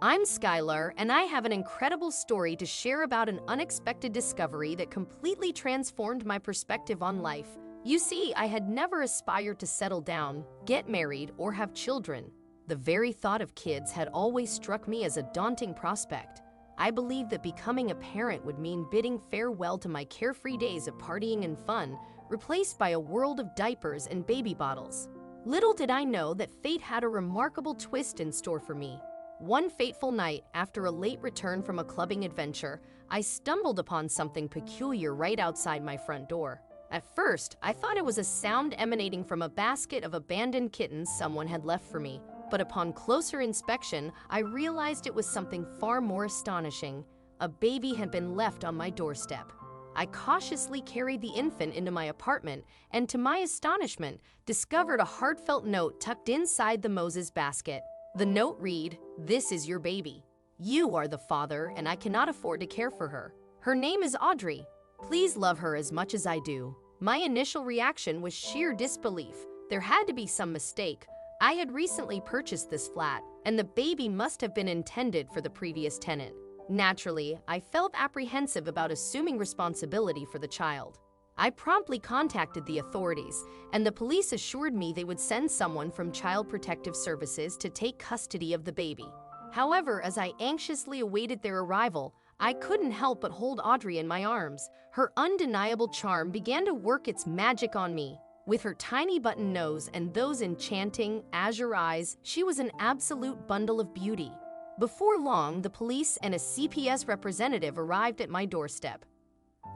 I'm Skylar, and I have an incredible story to share about an unexpected discovery that completely transformed my perspective on life. You see, I had never aspired to settle down, get married, or have children. The very thought of kids had always struck me as a daunting prospect. I believed that becoming a parent would mean bidding farewell to my carefree days of partying and fun, replaced by a world of diapers and baby bottles. Little did I know that fate had a remarkable twist in store for me. One fateful night, after a late return from a clubbing adventure, I stumbled upon something peculiar right outside my front door. At first, I thought it was a sound emanating from a basket of abandoned kittens someone had left for me. But upon closer inspection, I realized it was something far more astonishing. A baby had been left on my doorstep. I cautiously carried the infant into my apartment and, to my astonishment, discovered a heartfelt note tucked inside the Moses basket. The note read, "This is your baby. You are the father, and I cannot afford to care for her. Her name is Audrey. Please love her as much as I do." My initial reaction was sheer disbelief. There had to be some mistake. I had recently purchased this flat, and the baby must have been intended for the previous tenant. Naturally, I felt apprehensive about assuming responsibility for the child. I promptly contacted the authorities, and the police assured me they would send someone from Child Protective Services to take custody of the baby. However, as I anxiously awaited their arrival, I couldn't help but hold Audrey in my arms. Her undeniable charm began to work its magic on me. With her tiny button nose and those enchanting, azure eyes, she was an absolute bundle of beauty. Before long, the police and a CPS representative arrived at my doorstep.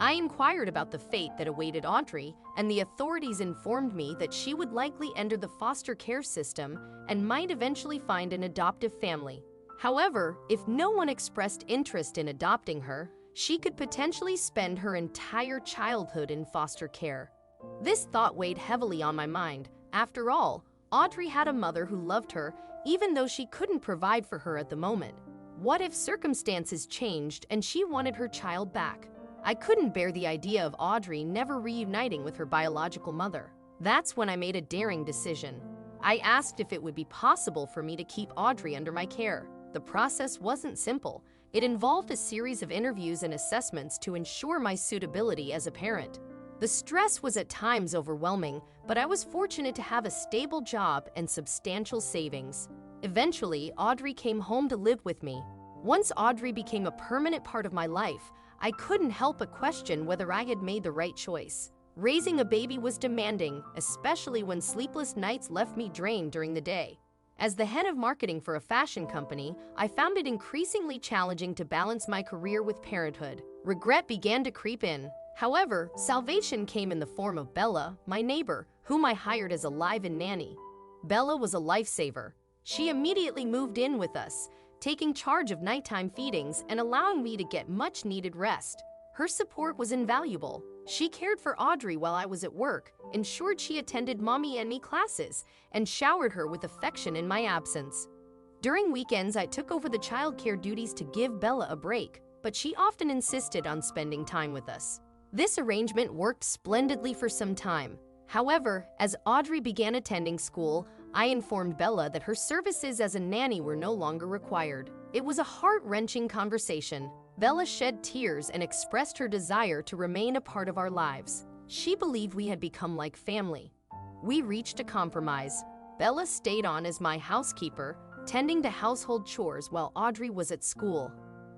I inquired about the fate that awaited Audrey, and the authorities informed me that she would likely enter the foster care system and might eventually find an adoptive family. However, if no one expressed interest in adopting her, she could potentially spend her entire childhood in foster care. This thought weighed heavily on my mind. After all, Audrey had a mother who loved her, even though she couldn't provide for her at the moment. What if circumstances changed and she wanted her child back? I couldn't bear the idea of Audrey never reuniting with her biological mother. That's when I made a daring decision. I asked if it would be possible for me to keep Audrey under my care. The process wasn't simple. It involved a series of interviews and assessments to ensure my suitability as a parent. The stress was at times overwhelming, but I was fortunate to have a stable job and substantial savings. Eventually, Audrey came home to live with me. Once Audrey became a permanent part of my life, I couldn't help but question whether I had made the right choice. Raising a baby was demanding, especially when sleepless nights left me drained during the day. As the head of marketing for a fashion company, I found it increasingly challenging to balance my career with parenthood. Regret began to creep in. However, salvation came in the form of Bella, my neighbor, whom I hired as a live-in nanny. Bella was a lifesaver. She immediately moved in with us, taking charge of nighttime feedings and allowing me to get much-needed rest. Her support was invaluable. She cared for Audrey while I was at work, ensured she attended Mommy and Me classes, and showered her with affection in my absence. During weekends, I took over the childcare duties to give Bella a break, but she often insisted on spending time with us. This arrangement worked splendidly for some time. However, as Audrey began attending school, I informed Bella that her services as a nanny were no longer required. It was a heart-wrenching conversation. Bella shed tears and expressed her desire to remain a part of our lives. She believed we had become like family. We reached a compromise. Bella stayed on as my housekeeper, tending to household chores while Audrey was at school.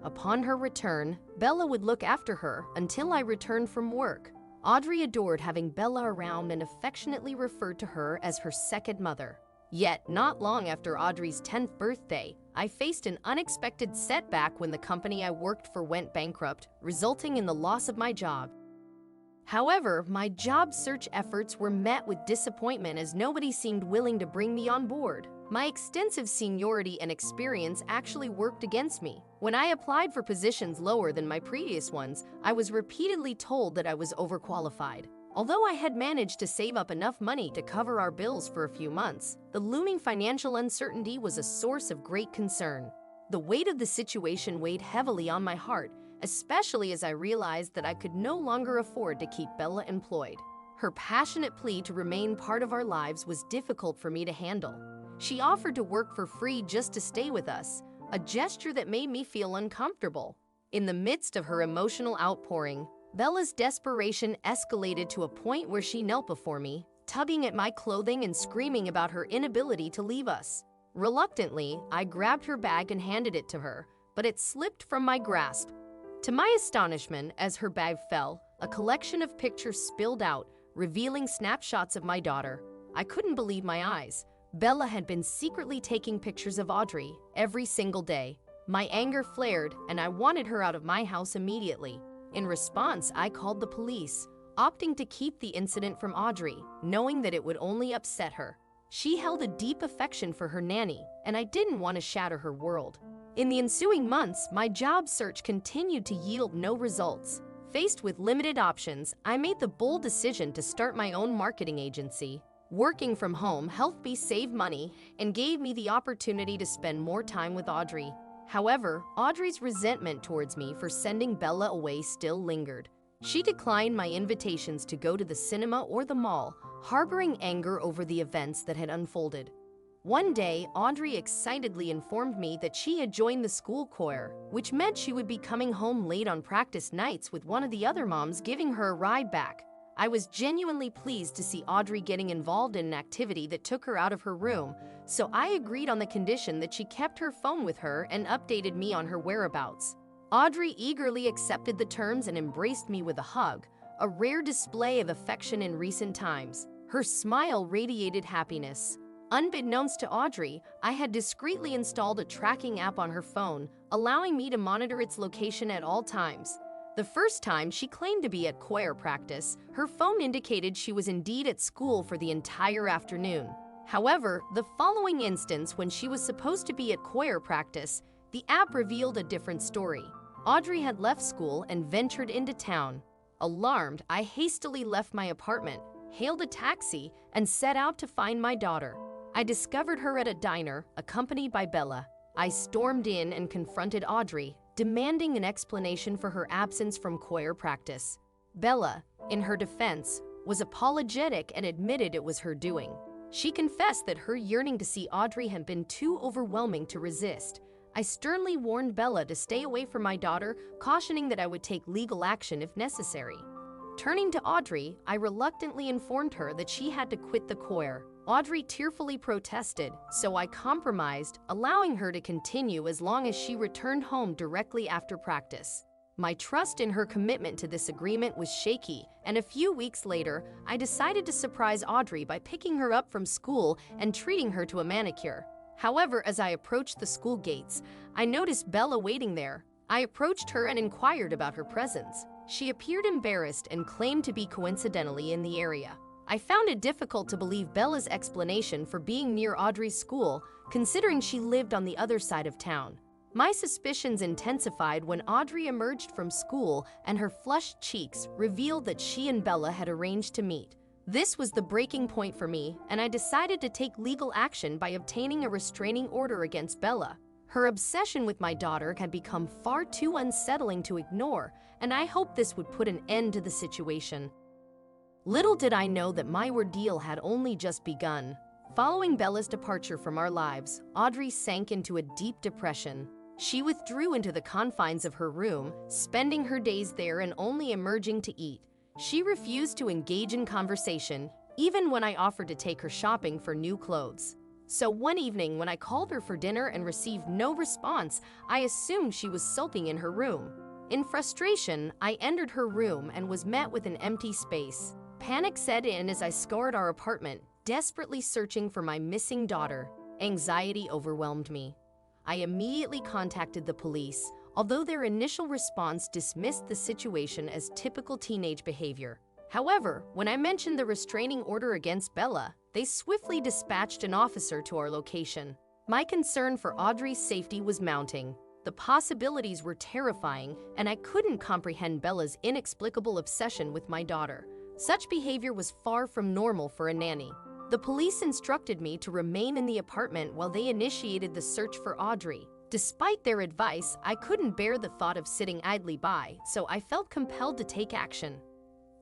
Upon her return, Bella would look after her until I returned from work. Audrey adored having Bella around and affectionately referred to her as her second mother. Yet, not long after Audrey's 10th birthday, I faced an unexpected setback when the company I worked for went bankrupt, resulting in the loss of my job. However, my job search efforts were met with disappointment as nobody seemed willing to bring me on board. My extensive seniority and experience actually worked against me. When I applied for positions lower than my previous ones, I was repeatedly told that I was overqualified. Although I had managed to save up enough money to cover our bills for a few months, the looming financial uncertainty was a source of great concern. The weight of the situation weighed heavily on my heart, especially as I realized that I could no longer afford to keep Bella employed. Her passionate plea to remain part of our lives was difficult for me to handle. She offered to work for free just to stay with us, a gesture that made me feel uncomfortable. In the midst of her emotional outpouring, Bella's desperation escalated to a point where she knelt before me, tugging at my clothing and screaming about her inability to leave us. Reluctantly, I grabbed her bag and handed it to her, but it slipped from my grasp. To my astonishment, as her bag fell, a collection of pictures spilled out, revealing snapshots of my daughter. I couldn't believe my eyes. Bella had been secretly taking pictures of Audrey every single day. My anger flared, and I wanted her out of my house immediately. In response, I called the police, opting to keep the incident from Audrey, knowing that it would only upset her. She held a deep affection for her nanny, and I didn't want to shatter her world. In the ensuing months, my job search continued to yield no results. Faced with limited options, I made the bold decision to start my own marketing agency. Working from home helped me save money and gave me the opportunity to spend more time with Audrey. However, Audrey's resentment towards me for sending Bella away still lingered. She declined my invitations to go to the cinema or the mall, harboring anger over the events that had unfolded. One day, Audrey excitedly informed me that she had joined the school choir, which meant she would be coming home late on practice nights with one of the other moms giving her a ride back. I was genuinely pleased to see Audrey getting involved in an activity that took her out of her room, so I agreed on the condition that she kept her phone with her and updated me on her whereabouts. Audrey eagerly accepted the terms and embraced me with a hug, a rare display of affection in recent times. Her smile radiated happiness. Unbeknownst to Audrey, I had discreetly installed a tracking app on her phone, allowing me to monitor its location at all times. The first time she claimed to be at choir practice, her phone indicated she was indeed at school for the entire afternoon. However, the following instance, when she was supposed to be at choir practice, the app revealed a different story. Audrey had left school and ventured into town. Alarmed, I hastily left my apartment, hailed a taxi, and set out to find my daughter. I discovered her at a diner, accompanied by Bella. I stormed in and confronted Audrey, demanding an explanation for her absence from choir practice. Bella, in her defense, was apologetic and admitted it was her doing. She confessed that her yearning to see Audrey had been too overwhelming to resist. I sternly warned Bella to stay away from my daughter, cautioning that I would take legal action if necessary. Turning to Audrey, I reluctantly informed her that she had to quit the choir. Audrey tearfully protested, so I compromised, allowing her to continue as long as she returned home directly after practice. My trust in her commitment to this agreement was shaky, and a few weeks later, I decided to surprise Audrey by picking her up from school and treating her to a manicure. However, as I approached the school gates, I noticed Bella waiting there. I approached her and inquired about her presence. She appeared embarrassed and claimed to be coincidentally in the area. I found it difficult to believe Bella's explanation for being near Audrey's school, considering she lived on the other side of town. My suspicions intensified when Audrey emerged from school and her flushed cheeks revealed that she and Bella had arranged to meet. This was the breaking point for me, and I decided to take legal action by obtaining a restraining order against Bella. Her obsession with my daughter had become far too unsettling to ignore, and I hoped this would put an end to the situation. Little did I know that my ordeal had only just begun. Following Bella's departure from our lives, Audrey sank into a deep depression. She withdrew into the confines of her room, spending her days there and only emerging to eat. She refused to engage in conversation, even when I offered to take her shopping for new clothes. So one evening, when I called her for dinner and received no response, I assumed she was sulking in her room. In frustration, I entered her room and was met with an empty space. Panic set in as I scoured our apartment, desperately searching for my missing daughter. Anxiety overwhelmed me. I immediately contacted the police, although their initial response dismissed the situation as typical teenage behavior. However, when I mentioned the restraining order against Bella, they swiftly dispatched an officer to our location. My concern for Audrey's safety was mounting. The possibilities were terrifying, and I couldn't comprehend Bella's inexplicable obsession with my daughter. Such behavior was far from normal for a nanny. The police instructed me to remain in the apartment while they initiated the search for Audrey. Despite their advice, I couldn't bear the thought of sitting idly by, so I felt compelled to take action.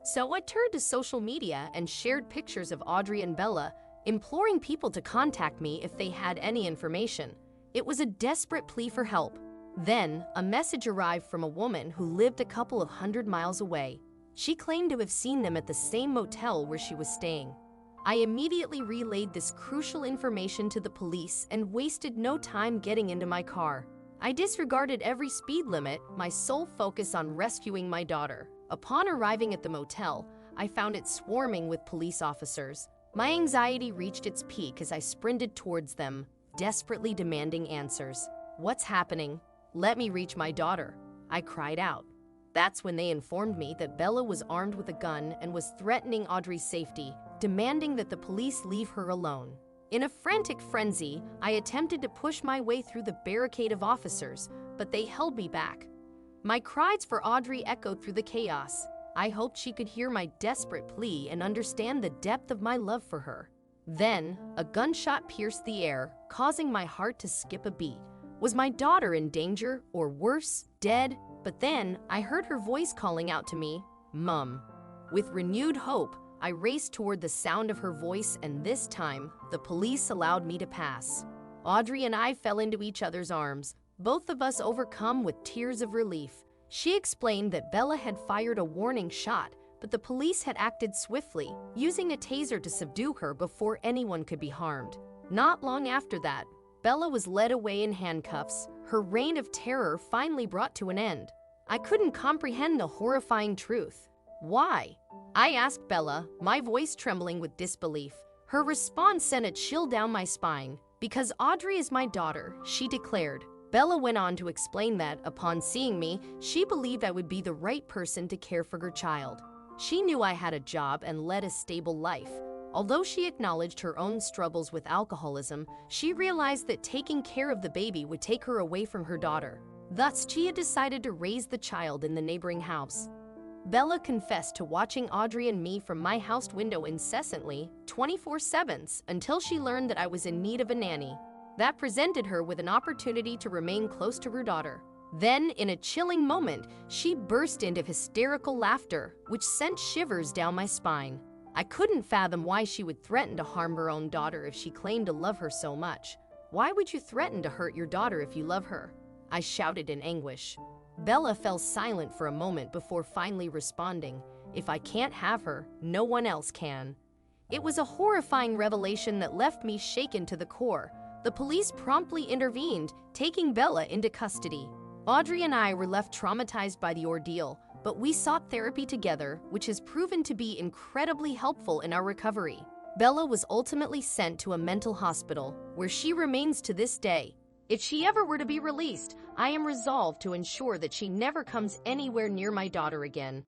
So I turned to social media and shared pictures of Audrey and Bella, imploring people to contact me if they had any information. It was a desperate plea for help. Then, a message arrived from a woman who lived a couple of hundred miles away. She claimed to have seen them at the same motel where she was staying. I immediately relayed this crucial information to the police and wasted no time getting into my car. I disregarded every speed limit, my sole focus on rescuing my daughter. Upon arriving at the motel, I found it swarming with police officers. My anxiety reached its peak as I sprinted towards them, desperately demanding answers. "What's happening? Let me reach my daughter," I cried out. That's when they informed me that Bella was armed with a gun and was threatening Audrey's safety, demanding that the police leave her alone. In a frantic frenzy, I attempted to push my way through the barricade of officers, but they held me back. My cries for Audrey echoed through the chaos. I hoped she could hear my desperate plea and understand the depth of my love for her. Then, a gunshot pierced the air, causing my heart to skip a beat. Was my daughter in danger, or worse, dead? But then, I heard her voice calling out to me, "Mum." With renewed hope, I raced toward the sound of her voice, and this time, the police allowed me to pass. Audrey and I fell into each other's arms, both of us overcome with tears of relief. She explained that Bella had fired a warning shot, but the police had acted swiftly, using a taser to subdue her before anyone could be harmed. Not long after that, Bella was led away in handcuffs, her reign of terror finally brought to an end. I couldn't comprehend the horrifying truth. "Why?" I asked Bella, my voice trembling with disbelief. Her response sent a chill down my spine. "Because Audrey is my daughter," she declared. Bella went on to explain that, upon seeing me, she believed I would be the right person to care for her child. She knew I had a job and led a stable life. Although she acknowledged her own struggles with alcoholism, she realized that taking care of the baby would take her away from her daughter. Thus, she had decided to raise the child in the neighboring house. Bella confessed to watching Audrey and me from my house window incessantly, 24/7, until she learned that I was in need of a nanny. That presented her with an opportunity to remain close to her daughter. Then, in a chilling moment, she burst into hysterical laughter, which sent shivers down my spine. I couldn't fathom why she would threaten to harm her own daughter if she claimed to love her so much. "Why would you threaten to hurt your daughter if you love her?" I shouted in anguish. Bella fell silent for a moment before finally responding, "If I can't have her, no one else can." It was a horrifying revelation that left me shaken to the core. The police promptly intervened, taking Bella into custody. Audrey and I were left traumatized by the ordeal, but we sought therapy together, which has proven to be incredibly helpful in our recovery. Bella was ultimately sent to a mental hospital, where she remains to this day. If she ever were to be released, I am resolved to ensure that she never comes anywhere near my daughter again.